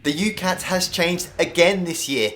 The UCAT has changed again this year.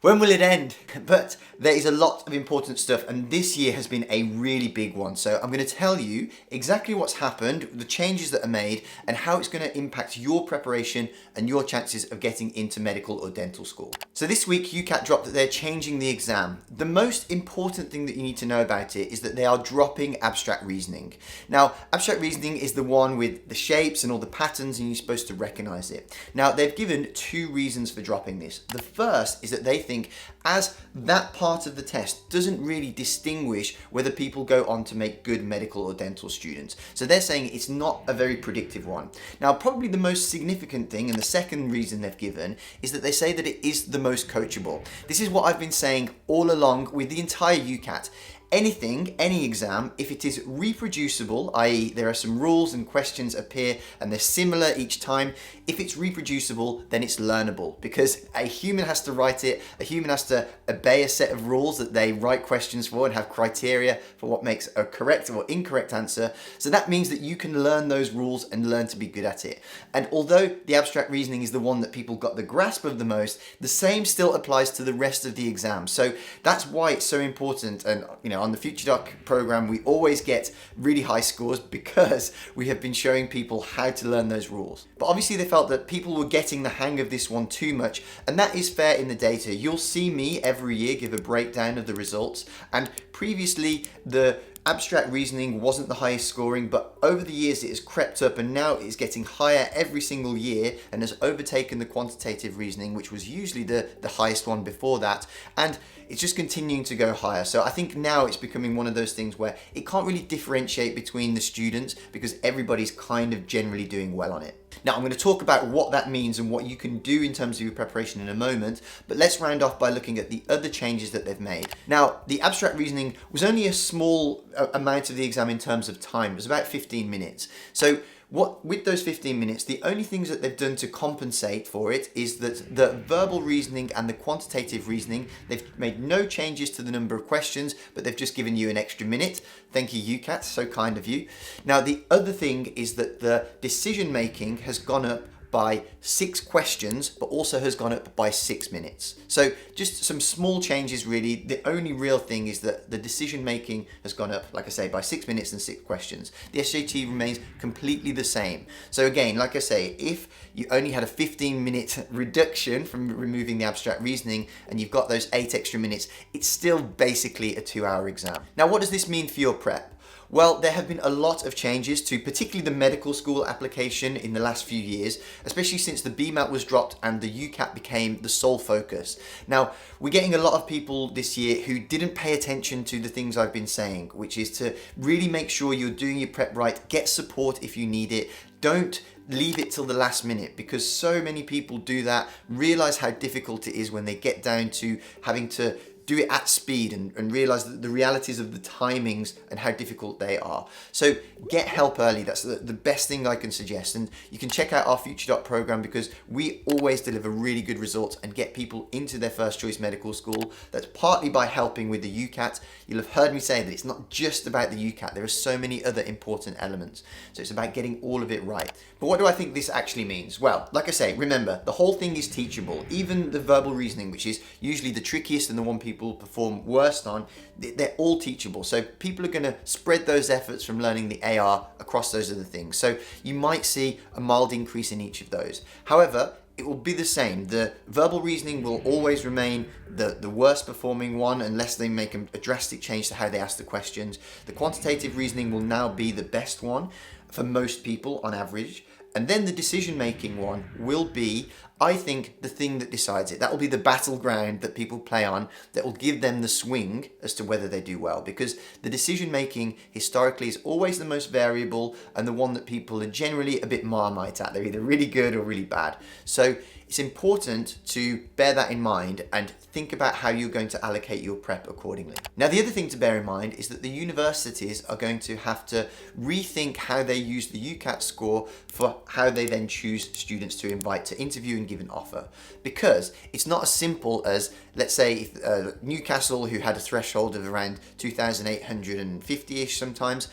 When will it end? But there is a lot of important stuff, and this year has been a really big one. So I'm going to tell you exactly what's happened, the changes that are made, and how it's going to impact your preparation and your chances of getting into medical or dental school. So this week, UCAT dropped that they're changing the exam. The most important thing that you need to know about it is that they are dropping abstract reasoning. Now, abstract reasoning is the one with the shapes and all the patterns, and you're supposed to recognize it. Now, they've given two reasons for dropping this. The first is that they think as that part of the test doesn't really distinguish whether people go on to make good medical or dental students. So they're saying it's not a very predictive one. Now, probably the most significant thing, and the second reason they've given, is that they say that it is the most coachable. This is what I've been saying all along with the entire UCAT. Anything, any exam, if it is reproducible, i.e. there are some rules and questions appear and they're similar each time, if it's reproducible, then it's learnable, because a human has to write it, a human has to obey a set of rules that they write questions for and have criteria for what makes a correct or incorrect answer. So that means that you can learn those rules and learn to be good at it. And although the abstract reasoning is the one that people got the grasp of the most, the same still applies to the rest of the exam. So that's why it's so important. And on the Future Doc program, we always get really high scores because we have been showing people how to learn those rules. But obviously they felt that people were getting the hang of this one too much, and that is fair in the data. You'll see me every year give a breakdown of the results, and previously the abstract reasoning wasn't the highest scoring, but over the years it has crept up and now it's getting higher every single year and has overtaken the quantitative reasoning, which was usually the highest one before that, and it's just continuing to go higher. So I think now it's becoming one of those things where it can't really differentiate between the students because everybody's kind of generally doing well on it. Now, I'm going to talk about what that means and what you can do in terms of your preparation in a moment, but let's round off by looking at the other changes that they've made. Now, the abstract reasoning was only a small amount of the exam in terms of time. It was about 15 minutes. So with those 15 minutes, the only things that they've done to compensate for it is that the verbal reasoning and the quantitative reasoning, they've made no changes to the number of questions, but they've just given you an extra minute. Thank you, UCAT, so kind of you. Now, the other thing is that the decision making has gone up by 6 questions, but also has gone up by 6 minutes. So just some small changes really. The only real thing is that the decision making has gone up, like I say, by 6 minutes and 6 questions. The SJT remains completely the same. So again, like I say, if you only had a 15-minute reduction from removing the abstract reasoning and you've got those 8 extra minutes, it's still basically a 2-hour exam. Now, what does this mean for your prep? Well, there have been a lot of changes to particularly the medical school application in the last few years, especially since the BMAT was dropped and the UCAT became the sole focus. Now, we're getting a lot of people this year who didn't pay attention to the things I've been saying, which is to really make sure you're doing your prep right, get support if you need it. Don't leave it till the last minute, because so many people do that, realize how difficult it is when they get down to having to do it at speed and realize that the realities of the timings and how difficult they are. So get help early. That's the best thing I can suggest. And you can check out our Future Doc program because we always deliver really good results and get people into their first choice medical school. That's partly by helping with the UCAT. You'll have heard me say that it's not just about the UCAT. There are so many other important elements. So it's about getting all of it right. But what do I think this actually means? Well, like I say, remember, the whole thing is teachable. Even the verbal reasoning, which is usually the trickiest and the one people perform worst on, they're all teachable. So people are going to spread those efforts from learning the AR across those other things. So you might see a mild increase in each of those. However, it will be the same. The verbal reasoning will always remain the worst performing one unless they make a drastic change to how they ask the questions. The quantitative reasoning will now be the best one for most people on average. And then the decision-making one will be, I think, the thing that decides it. That will be the battleground that people play on, that will give them the swing as to whether they do well. Because the decision-making historically is always the most variable and the one that people are generally a bit marmite at. They're either really good or really bad. So it's important to bear that in mind and think about how you're going to allocate your prep accordingly. Now, the other thing to bear in mind is that the universities are going to have to rethink how they use the UCAT score for how they then choose students to invite to interview and give an offer. Because it's not as simple as, let's say, if, Newcastle, who had a threshold of around 2,850-ish sometimes,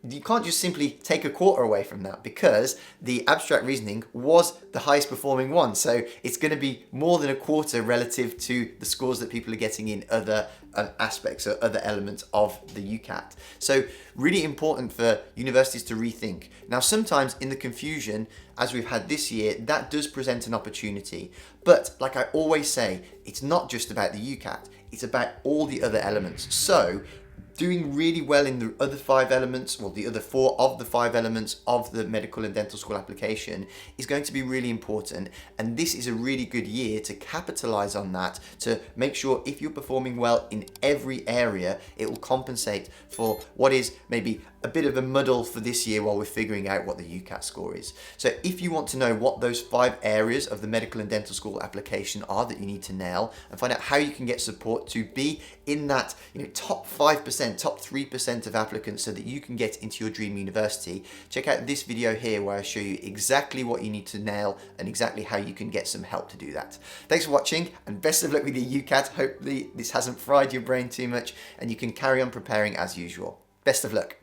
you can't just simply take a quarter away from that, because the abstract reasoning was the highest performing one. So it's going to be more than a quarter relative to the scores that people are getting in other aspects or other elements of the UCAT. So really important for universities to rethink. Now, sometimes in the confusion, as we've had this year, that does present an opportunity. But like I always say, it's not just about the UCAT, it's about all the other elements. So doing really well in the other 5 elements, or the other 4 of the 5 elements of the medical and dental school application, is going to be really important. And this is a really good year to capitalize on that, to make sure if you're performing well in every area, it will compensate for what is maybe a bit of a muddle for this year while we're figuring out what the UCAT score is. So if you want to know what those 5 areas of the medical and dental school application are that you need to nail, and find out how you can get support to be in that top 5%, top 3% of applicants so that you can get into your dream university, check out this video here where I show you exactly what you need to nail and exactly how you can get some help to do that. Thanks for watching, and best of luck with your UCAT. Hopefully this hasn't fried your brain too much and you can carry on preparing as usual. Best of luck.